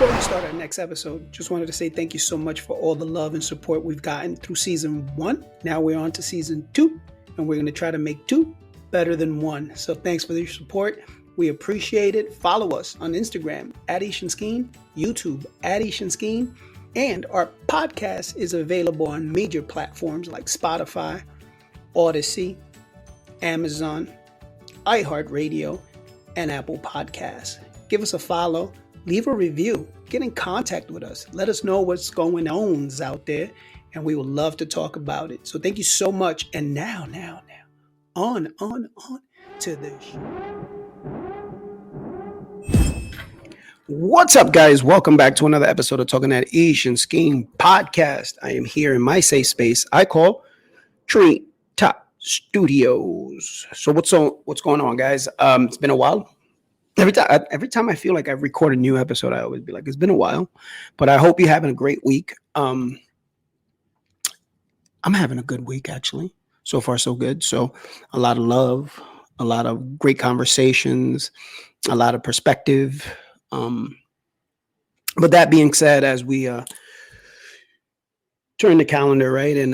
Before we start our next episode, just wanted to say thank you so much for all the love and support we've gotten through season 1. Now we're on to season 2, and we're going to try to make 2 better than 1. So thanks for your support. We appreciate it. Follow us on Instagram at Skeen, YouTube at Skeen, and our podcast is available on major platforms like Spotify, Odyssey, Amazon, iHeartRadio, and Apple Podcasts. Give us a follow, leave a review, get in contact with us. Let us know what's going on out there, and we would love to talk about it. So thank you so much. And now, on to the show. What's up, guys? Welcome back to another episode of Talking That Skeen podcast. I am here in my safe space I call Tree Top Studios. So what's going on, guys? It's been a while. Every time I feel like I record a new episode, I always be like, it's been a while, but I hope you're having a great week. I'm having a good week, actually. So far, so good. So a lot of love, a lot of great conversations, a lot of perspective. But that being said, as we turn the calendar, right, and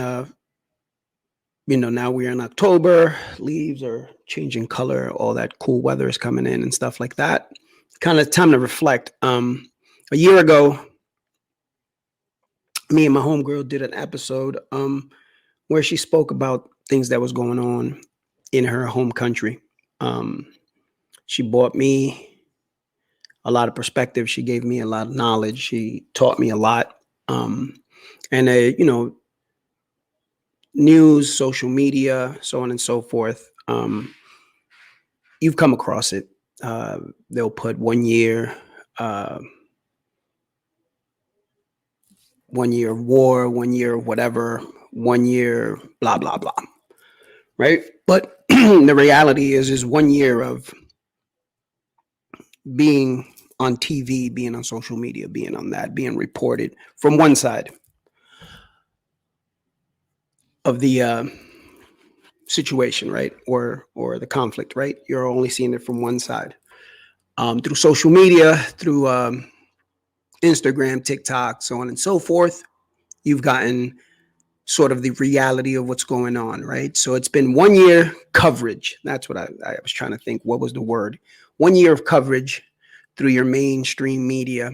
now we're in October, leaves are changing color, all that cool weather is coming in and stuff like that. Kind of time to reflect. A year ago, me and my homegirl did an episode where she spoke about things that was going on in her home country. She brought me a lot of perspective. She gave me a lot of knowledge. She taught me a lot. News, social media, so on and so forth. You've come across it. They'll put 1 year, 1 year of war, 1 year of whatever, 1 year, blah, blah, blah. Right? But the reality is 1 year of being on TV, being on social media, being on that, being reported from one side of the situation, right? Or the conflict, right? You're only seeing it from one side. Through social media, through Instagram, TikTok, so on and so forth, you've gotten sort of the reality of what's going on, right? So it's been 1 year coverage. That's what I was trying to think. What was the word? 1 year of coverage through your mainstream media.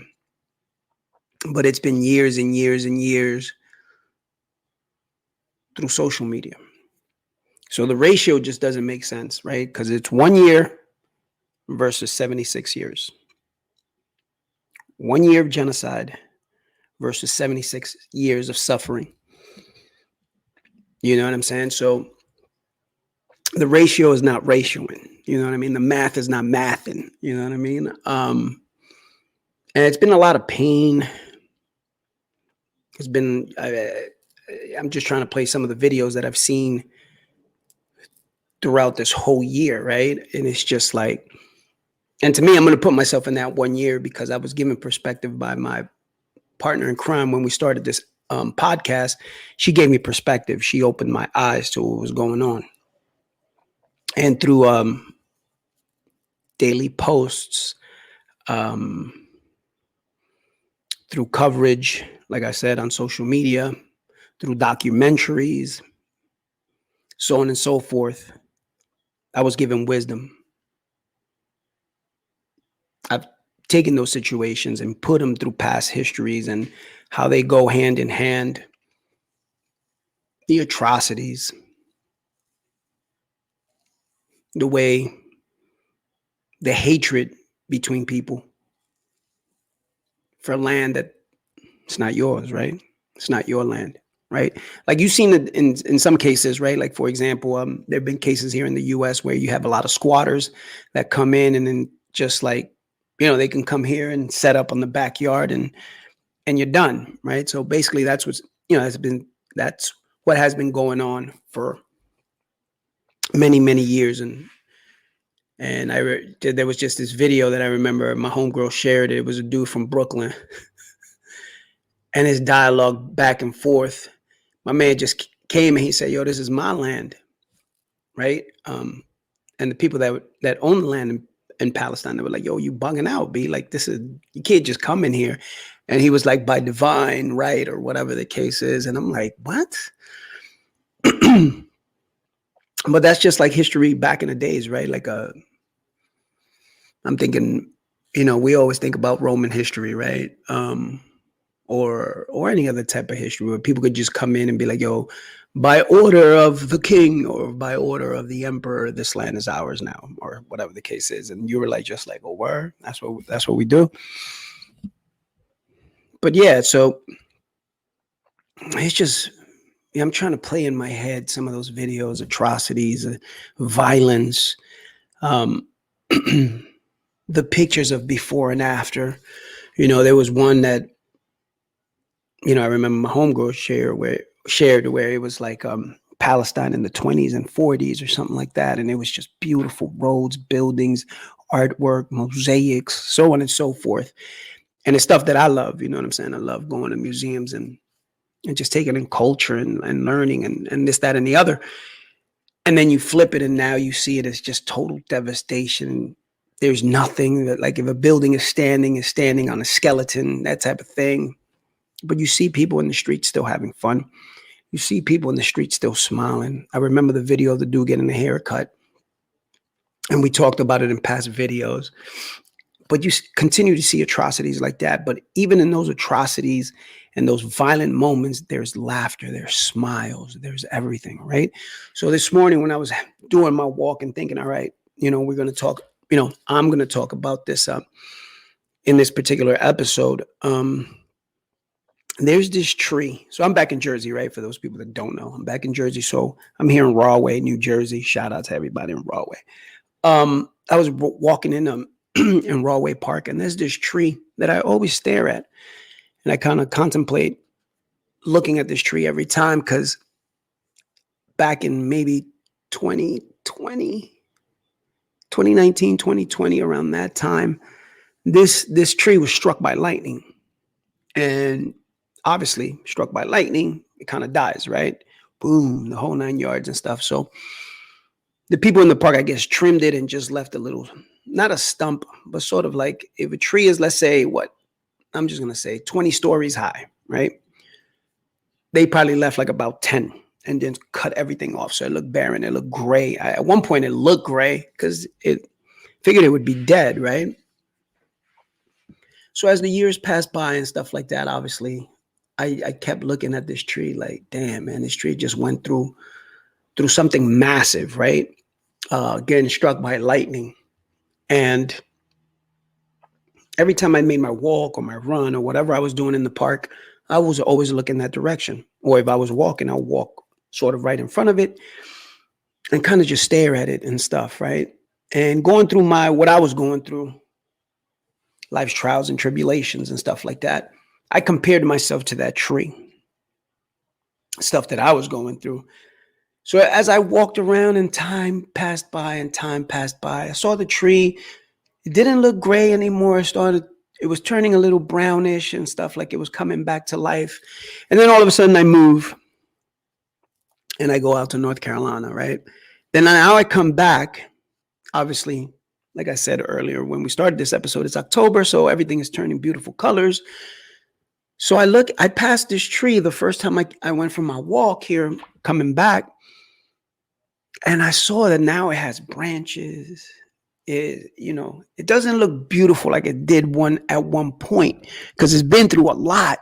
But it's been years and years and years through social media. So the ratio just doesn't make sense, right? Because it's 1 year versus 76 years. 1 year of genocide versus 76 years of suffering. You know what I'm saying? So the ratio is not ratioing. You know what I mean? The math is not mathing. You know what I mean? And it's been a lot of pain. It's been, I'm just trying to play some of the videos that I've seen throughout this whole year, right? And it's just like, and to me, I'm going to put myself in that 1 year because I was given perspective by my partner in crime when we started this podcast. She gave me perspective. She opened my eyes to what was going on. And through daily posts, through coverage, like I said, on social media, through documentaries, so on and so forth, I was given wisdom. I've taken those situations and put them through past histories and how they go hand in hand. The atrocities, the way, the hatred between people for land that it's not yours, right? It's not your land, right? Like you've seen it in some cases, right? Like, for example, there have been cases here in the U.S. where you have a lot of squatters that come in and then just like, they can come here and set up on the backyard and you're done, right? So basically that's what's, that's what has been going on for many, many years. And there was just this video that I remember my homegirl shared. It was a dude from Brooklyn and his dialogue back and forth. My man just came and he said, yo, this is my land, right? And the people that own the land in Palestine. They were like, yo, you bugging out, B. Like, you can't just come in here. And he was like, by divine right or whatever the case is. And I'm like, what? But that's just like history back in the days, right? Like, I'm thinking, we always think about Roman history, right? Or any other type of history where people could just come in and be like, yo, by order of the king or by order of the emperor, this land is ours now, or whatever the case is. And you were like, just like, oh, word, that's what we do. But yeah, so it's just, I'm trying to play in my head some of those videos, atrocities, violence, the pictures of before and after. There was one that, I remember my homegirl shared where it was like Palestine in the 20s and 40s or something like that. And it was just beautiful roads, buildings, artwork, mosaics, so on and so forth. And it's stuff that I love, you know what I'm saying? I love going to museums and just taking in culture and learning and this, that, and the other. And then you flip it and now you see it as just total devastation. There's nothing that, like, if a building is standing on a skeleton, that type of thing. But you see people in the streets still having fun. You see people in the streets still smiling. I remember the video of the dude getting a haircut. And we talked about it in past videos. But you continue to see atrocities like that. But even in those atrocities and those violent moments, there's laughter, there's smiles, there's everything, right? So this morning when I was doing my walk and thinking, all right, we're going to talk, I'm going to talk about this in this particular episode. There's this tree. So I'm back in Jersey, right? For those people that don't know, I'm back in Jersey. So I'm here in Rahway, New Jersey. Shout out to everybody in Rahway. I was walking in Rahway Park, and there's this tree that I always stare at. And I kind of contemplate looking at this tree every time, because back in maybe 2019, 2020, around that time, this tree was struck by lightning. And obviously, struck by lightning, it kind of dies, right? Boom, the whole 9 yards and stuff. So the people in the park, I guess, trimmed it and just left a little, not a stump, but sort of like, if a tree is, let's say, I'm just going to say 20 stories high, right? They probably left like about 10 and then cut everything off. So it looked barren. It looked gray. At one point, it looked gray because it figured it would be dead, right? So as the years passed by and stuff like that, obviously, I kept looking at this tree like, damn, man, this tree just went through something massive, right? Getting struck by lightning. And every time I made my walk or my run or whatever I was doing in the park, I was always looking that direction. Or if I was walking, I'll walk sort of right in front of it and kind of just stare at it and stuff, right? And going through what I was going through, life's trials and tribulations and stuff like that, I compared myself to that tree, stuff that I was going through. So as I walked around and time passed by, I saw the tree. It didn't look gray anymore. It was turning a little brownish and stuff, like it was coming back to life. And then all of a sudden I move and I go out to North Carolina, right? Then now I come back, obviously, like I said earlier, when we started this episode, it's October, so everything is turning beautiful colors. So I passed this tree the first time I went for my walk here, coming back, and I saw that now it has branches. It doesn't look beautiful like it did at one point, because it's been through a lot.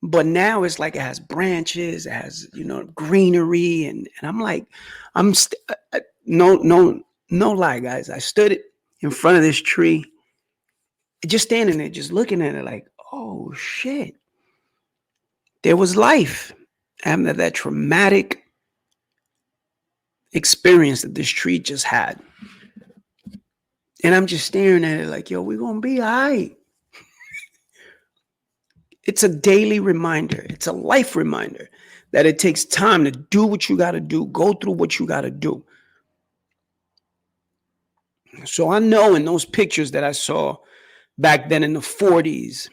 But now it's like it has branches, it has, greenery, and I'm like, no lie, guys. I stood in front of this tree, just standing there, just looking at it like, oh shit, there was life after that traumatic experience that this tree just had. And I'm just staring at it like, yo, we're going to be all right. It's a daily reminder. It's a life reminder that it takes time to do what you got to do, go through what you got to do. So I know in those pictures that I saw back then in the 40s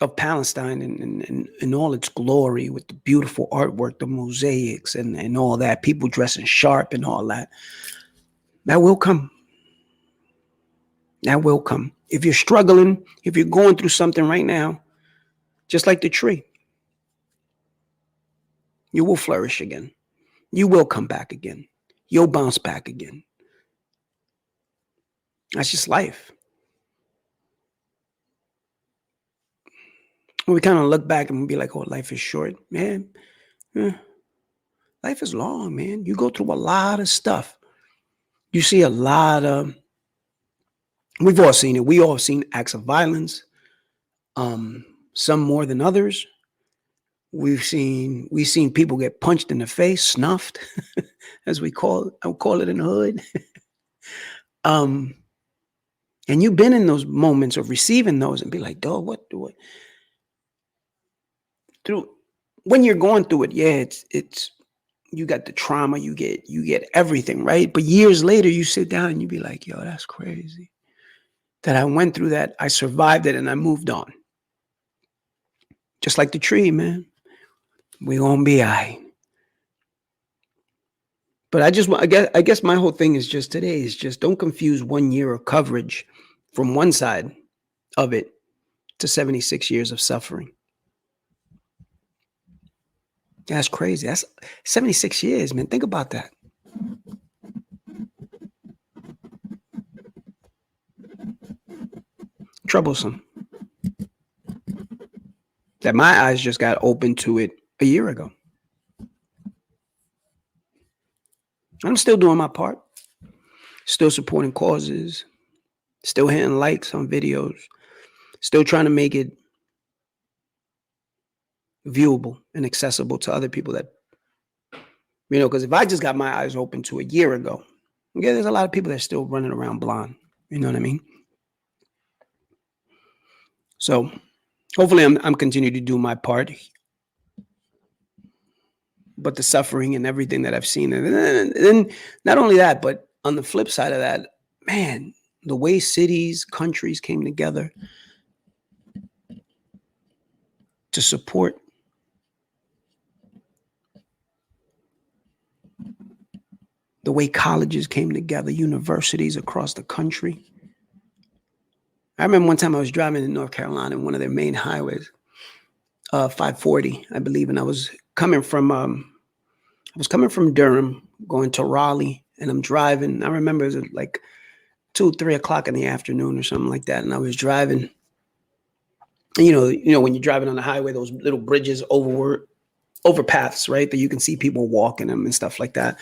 of Palestine and all its glory, with the beautiful artwork, the mosaics and all that, people dressing sharp and all that, That will come. That will come. If you're struggling, if you're going through something right now, just like the tree, you will flourish again. You will come back again. You'll bounce back again. That's just life. When we kind of look back and be like, oh, life is short, man. Life is long, man. You go through a lot of stuff. You see a lot of, we've all seen it. We all seen acts of violence, some more than others. We've seen people get punched in the face, snuffed, as we call it in the hood. And you've been in those moments of receiving those and be like, dog, what through when you're going through it, yeah, it's you got the trauma, you get everything, right? But years later, you sit down and you be like, yo, that's crazy. That I went through that, I survived it, and I moved on. Just like the tree, man. We gonna be all right. But I guess my whole thing is just today is just don't confuse 1 year of coverage from one side of it to 76 years of suffering. That's crazy. That's 76 years, man. Think about that. Troublesome. That my eyes just got open to it a year ago. I'm still doing my part. Still supporting causes. Still hitting likes on videos. Still trying to make it viewable and accessible to other people that, because if I just got my eyes open to a year ago, yeah, there's a lot of people that are still running around blind. You know what I mean? So hopefully I'm continuing to do my part. But the suffering and everything that I've seen, and then not only that, but on the flip side of that, man, the way cities, countries came together to support the way colleges came together, universities across the country. I remember one time I was driving in North Carolina in one of their main highways, 540, I believe, and I was coming from Durham, going to Raleigh, and I'm driving. I remember it was like 2-3 o'clock in the afternoon or something like that, and I was driving. And you know, when you're driving on the highway, those little bridges overpaths, right, that you can see people walking them and stuff like that.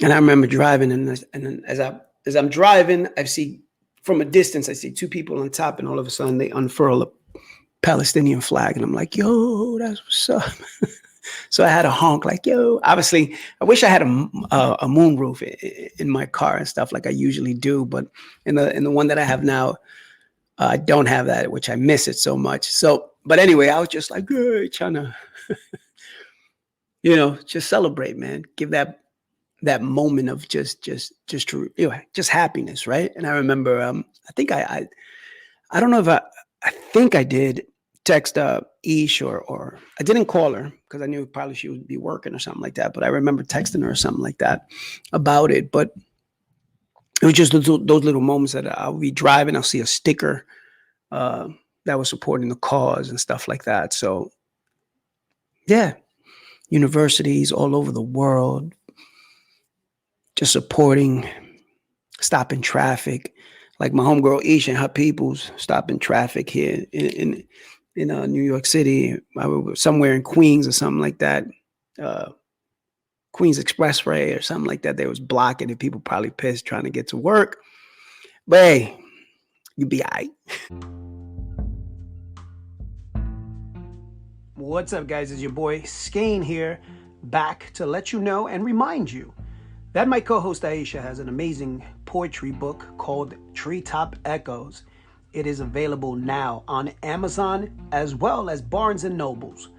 And I remember driving, and as I'm driving, I see from a distance, I see two people on top, and all of a sudden they unfurl a Palestinian flag, and I'm like, yo, that's what's up. So I had a honk like, yo. Obviously, I wish I had a moonroof in my car and stuff like I usually do, but in the one that I have now, I don't have that, which I miss it so much. So, but anyway, I was just like, hey, trying to, just celebrate, man. Give that moment of just happiness, right? And I remember, I think I don't know if I think I did text Ish or I didn't call her because I knew probably she would be working or something like that. But I remember texting her or something like that about it. But it was just those little moments that I'll be driving, I'll see a sticker that was supporting the cause and stuff like that. So yeah, universities all over the world just supporting, stopping traffic. Like my homegirl Ish and her peoples stopping traffic here in New York City. I was somewhere in Queens or something like that. Queens Expressway or something like that. They was blocking it. People probably pissed trying to get to work. But hey, you be all right. What's up, guys? It's your boy Skeen here, back to let you know and remind you that my co-host Aisha has an amazing poetry book called Treetop Echoes. It is available now on Amazon as well as Barnes & Nobles.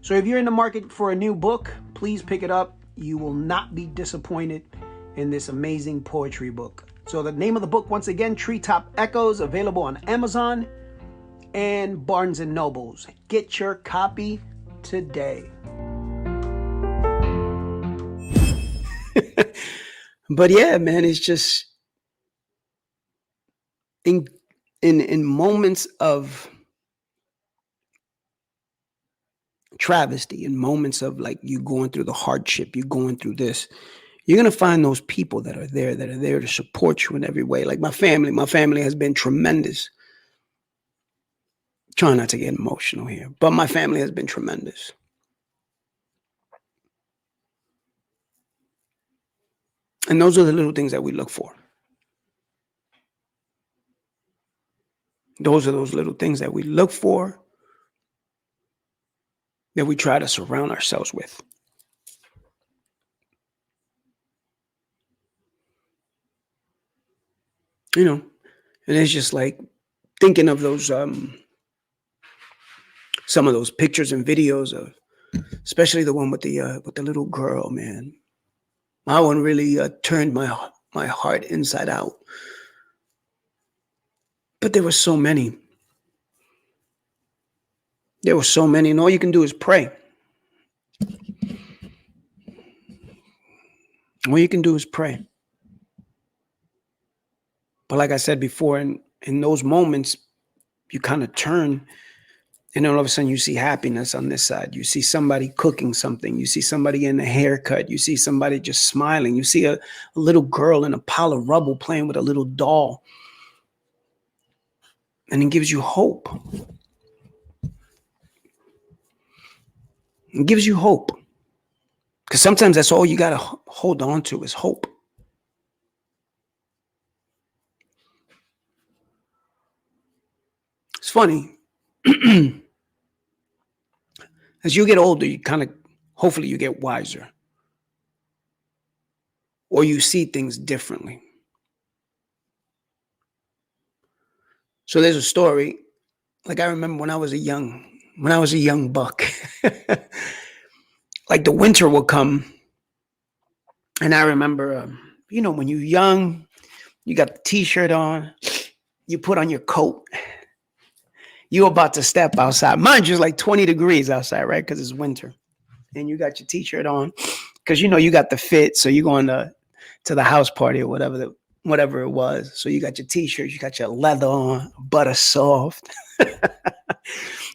So if you're in the market for a new book, please pick it up. You will not be disappointed in this amazing poetry book. So the name of the book, once again, Treetop Echoes, available on Amazon and Barnes & Nobles. Get your copy today. But yeah, man, it's just in in moments of travesty, in moments of like you going through the hardship, you going through this, you're gonna find those people that are there to support you in every way. Like my family has been tremendous. Trying not to get emotional here, but my family has been tremendous. And those are the little things that we look for. Those are those little things that we look for, that we try to surround ourselves with. You know, and it's just like thinking of those some of those pictures and videos of, especially the one with the little girl, man. That one really turned my heart inside out. But there were so many. There were so many, and all you can do is pray. All you can do is pray. But like I said before, in those moments, you kind of turn, and then all of a sudden you see happiness on this side. You see somebody cooking something. You see somebody getting a haircut. You see somebody just smiling. You see a little girl in a pile of rubble playing with a little doll. And it gives you hope. It gives you hope. Because sometimes that's all you got to hold on to is hope. It's funny. As you get older, you kind of, hopefully you get wiser. Or you see things differently. So there's a story. Like I remember when I was a young buck, like the winter will come. And I remember, when you're young, you got the t-shirt on, you put on your coat, you're about to step outside. Mind you, it's like 20 degrees outside, right? Because it's winter. And you got your t-shirt on because you got the fit. So you're going to the house party or whatever it was. So you got your t-shirt, you got your leather on, butter soft.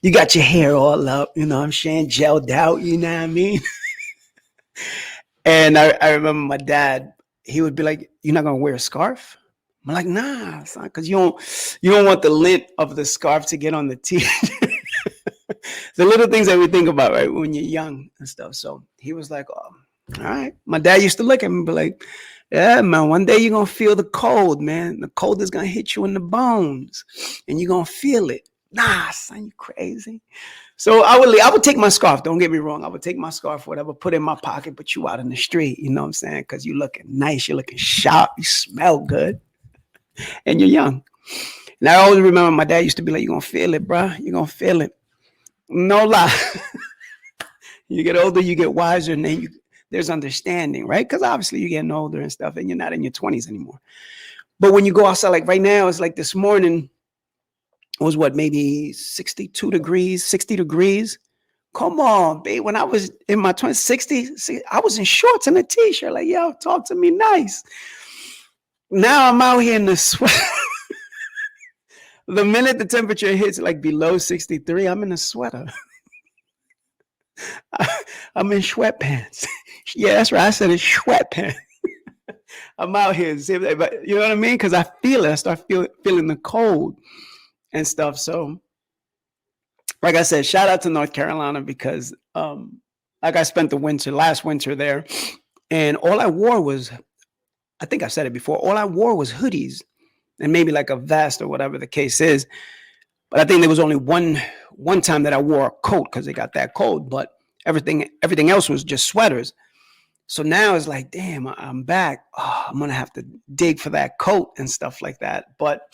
You got your hair all up, you know what I'm saying, gelled out, you know what I mean? And I remember my dad, he would be like, "You're not gonna wear a scarf?" I'm like, "Nah, it's not, because you don't want the lint of the scarf to get on the t-shirt." The little things that we think about, right, when you're young and stuff. So he was like, "Oh, all right." My dad used to look at me and be like, "Yeah, man, one day you're gonna feel the cold, man. The cold is gonna hit you in the bones, and you're gonna feel it." Nah, son, you crazy. So I would take my scarf. Don't get me wrong. I would take my scarf, whatever, put it in my pocket, put you out in the street. You know what I'm saying? Because you're looking nice, you're looking sharp, you smell good, and you're young. And I always remember my dad used to be like, "You're gonna feel it, bro. You're gonna feel it." No lie. You get older, you get wiser, and then there's understanding, right? Because obviously you're getting older and stuff, and you're not in your 20s anymore. But when you go outside, like right now, it's like this morning, it was what, maybe 62 degrees, 60 degrees. Come on, babe. When I was in my 20s, 60, I was in shorts and a t-shirt. Like, yo, talk to me nice. Now I'm out here in the sweat. The minute the temperature hits like below 63, I'm in a sweater. I'm in sweatpants. Yeah, that's right. I said it's sweatpants. I'm out here, but you know what I mean? Because I feel it. I start feeling the cold and stuff. So, like I said, shout out to North Carolina because, like, I spent the last winter there, and all I wore was, I think I've said it before, all I wore was hoodies and maybe like a vest or whatever the case is. But I think there was only one time that I wore a coat because it got that cold. But everything else was just sweaters. So now it's like, damn, I'm back. Oh, I'm gonna have to dig for that coat and stuff like that. But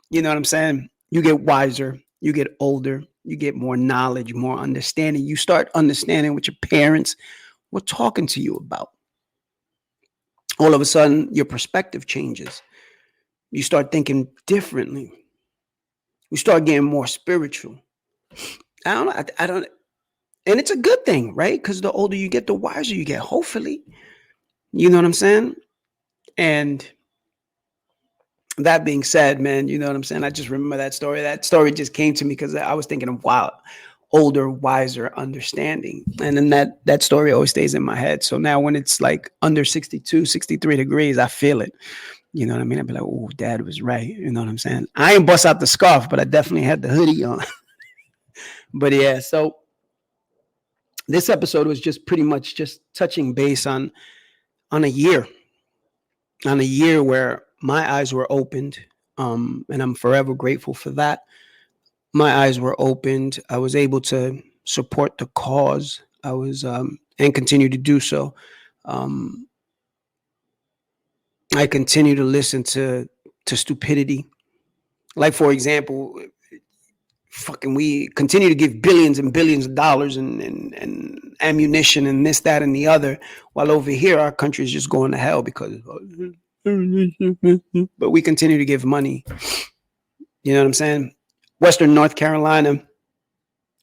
you know what I'm saying? You get wiser, you get older, you get more knowledge, more understanding. You start understanding what your parents were talking to you about. All of a sudden, your perspective changes. You start thinking differently. You start getting more spiritual. I don't, and it's a good thing, right? Because the older you get, the wiser you get, hopefully. You know what I'm saying? And that being said, man, you know what I'm saying? I just remember that story. That story just came to me because I was thinking of wow, older, wiser understanding. And then that story always stays in my head. So now when it's like under 62, 63 degrees, I feel it. You know what I mean? I'd be like, oh, dad was right. You know what I'm saying? I ain't bust out the scarf, but I definitely had the hoodie on. But yeah, so this episode was just pretty much just touching base on a year, on a year where my eyes were opened. And I'm forever grateful for that. My eyes were opened. I was able to support the cause. I was and continue to do so. Um, I continue to listen to stupidity. Like for example, fucking we continue to give billions and billions of dollars and ammunition and this, that, and the other, while over here our country is just going to hell because but we continue to give money. You know what I'm saying? Western North Carolina, a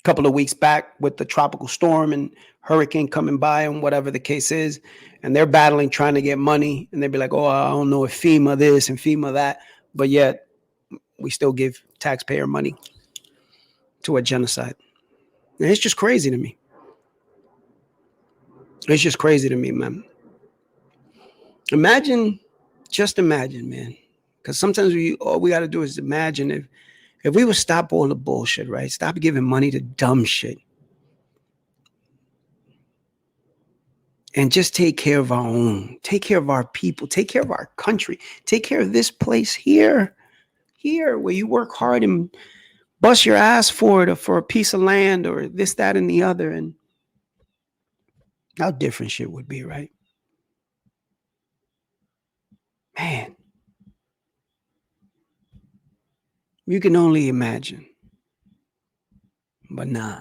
couple of weeks back with the tropical storm and hurricane coming by and whatever the case is, and they're battling trying to get money, and they'd be like, oh, I don't know if FEMA this and FEMA that, but yet we still give taxpayer money to a genocide. And it's just crazy to me. It's just crazy to me, man. Imagine, just imagine, man. Because sometimes all we got to do is imagine if we would stop all the bullshit, right? Stop giving money to dumb shit. And just take care of our own, take care of our people, take care of our country, take care of this place here where you work hard and bust your ass for it, or for a piece of land or this, that, and the other. And how different shit would be, right? Man, you can only imagine. But nah.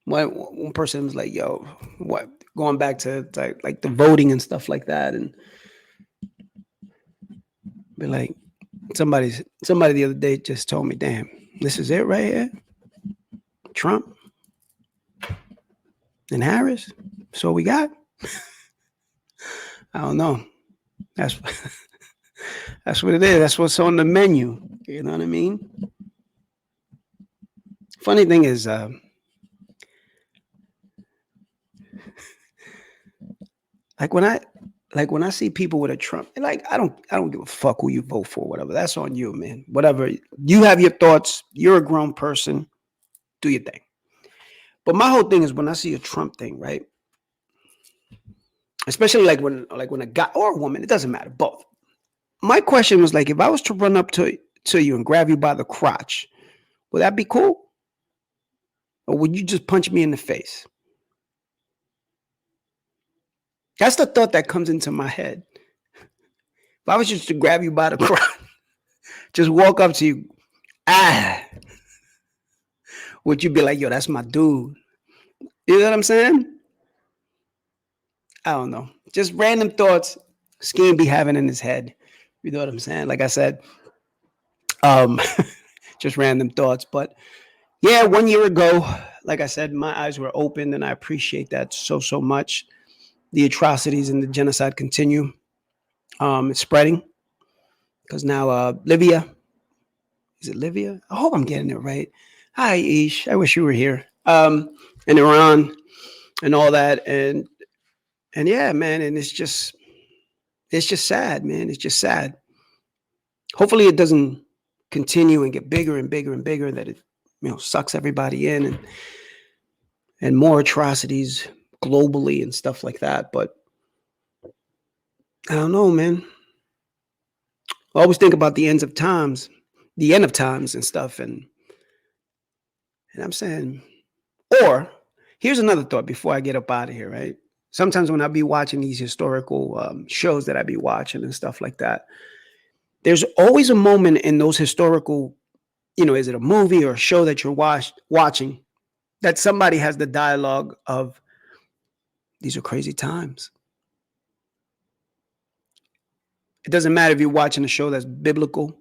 One person was like, yo, what? Going back to like the voting and stuff like that. And be like, somebody the other day just told me, damn, this is it right here? Trump and Harris? So we got? I don't know. That's that's what it is. That's what's on the menu. You know what I mean? Funny thing is, like when I see people with a Trump, like I don't give a fuck who you vote for, whatever. That's on you, man. Whatever. You have your thoughts. You're a grown person. Do your thing. But my whole thing is when I see a Trump thing, right? Especially like when a guy or a woman, it doesn't matter, both. My question was like, if I was to run up to you and grab you by the crotch, would that be cool? Or would you just punch me in the face? That's the thought that comes into my head. If I was just to grab you by the crotch, just walk up to you, would you be like, yo, that's my dude? You know what I'm saying? I don't know. Just random thoughts Skeen be having in his head. You know what I'm saying? Like I said, um, just random thoughts. But yeah, 1 year ago, like I said, my eyes were open, and I appreciate that so much. The atrocities and the genocide continue. It's spreading because now Libya, is it Libya? I hope I'm getting it right. Hi, Ish. I wish you were here. And Iran and all that, and yeah, man, and it's just sad, man. It's just sad. Hopefully, it doesn't continue and get bigger and bigger and bigger. That it, sucks everybody in, and more atrocities globally and stuff like that. But I don't know, man. I always think about the end of times and stuff, and I'm saying, or here's another thought before I get up out of here, right? Sometimes when I be watching these historical shows that I be watching and stuff like that, there's always a moment in those historical, is it a movie or a show that you're watching that somebody has the dialogue of, these are crazy times. It doesn't matter if you're watching a show that's biblical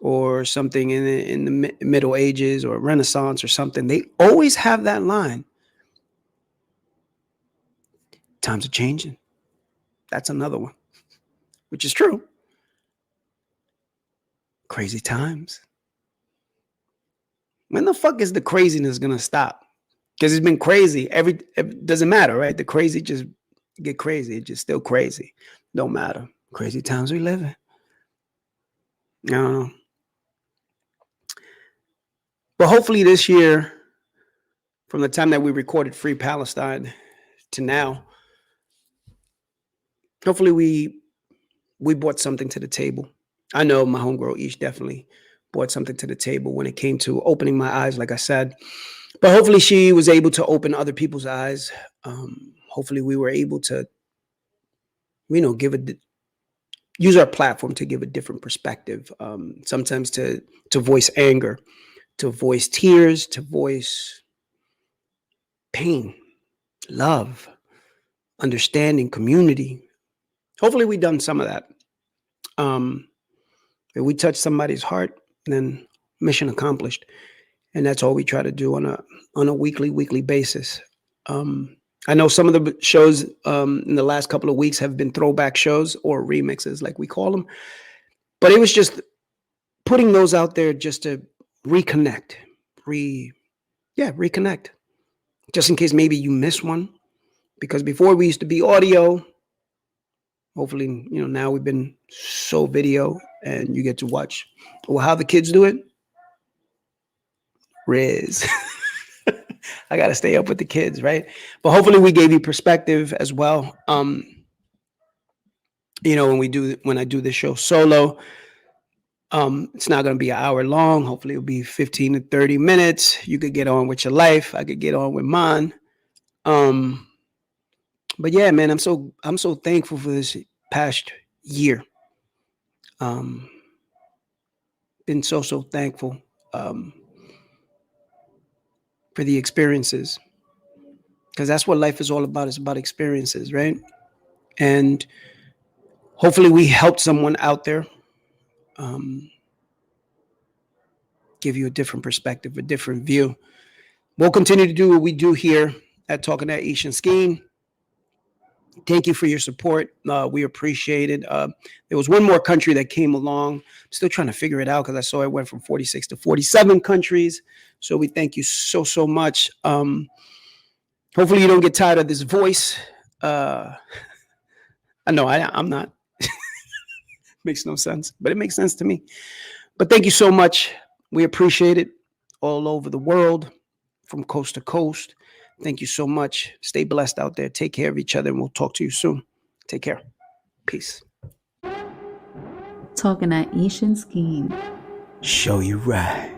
or something in the Middle Ages or Renaissance or something. They always have that line. Times are changing. That's another one, which is true. Crazy times. When the fuck is the craziness gonna stop? Because it's been crazy. It doesn't matter, right? The crazy just get crazy. It's just still crazy. Don't matter. Crazy times we live in. I don't know. But hopefully this year, from the time that we recorded Free Palestine to now, hopefully we brought something to the table. I know my homegirl Ish definitely brought something to the table when it came to opening my eyes, like I said. But hopefully she was able to open other people's eyes. Hopefully we were able to, use our platform to give a different perspective. Sometimes to voice anger, to voice tears, to voice pain, love, understanding, community. Hopefully we've done some of that. If we touch somebody's heart, then mission accomplished. And that's all we try to do on a weekly basis. I know some of the shows in the last couple of weeks have been throwback shows or remixes, like we call them. But it was just putting those out there just to reconnect, reconnect. Just in case maybe you miss one, because before we used to be audio. Hopefully, now we've been so video, and you get to watch. Well, how the kids do it, Riz. I got to stay up with the kids, right? But hopefully we gave you perspective as well. When I do this show solo, it's not going to be an hour long. Hopefully it'll be 15 to 30 minutes. You could get on with your life. I could get on with mine. But yeah, man, I'm so thankful for this past year. Been so thankful for the experiences, because that's what life is all about. It's about experiences, right? And hopefully we helped someone out there, give you a different perspective, a different view. We'll continue to do what we do here at Talking at Ish and Skeen. Thank you for your support. We appreciate it. There was one more country that came along. I'm still trying to figure it out because I saw it went from 46 to 47 countries. So we thank you so much. Hopefully you don't get tired of this voice. I know I'm not. Makes no sense, but it makes sense to me. But thank you so much. We appreciate it all over the world, from coast to coast. Thank you so much. Stay blessed out there. Take care of each other, and we'll talk to you soon. Take care. Peace. Talking at Ish and Skeen. Show you right.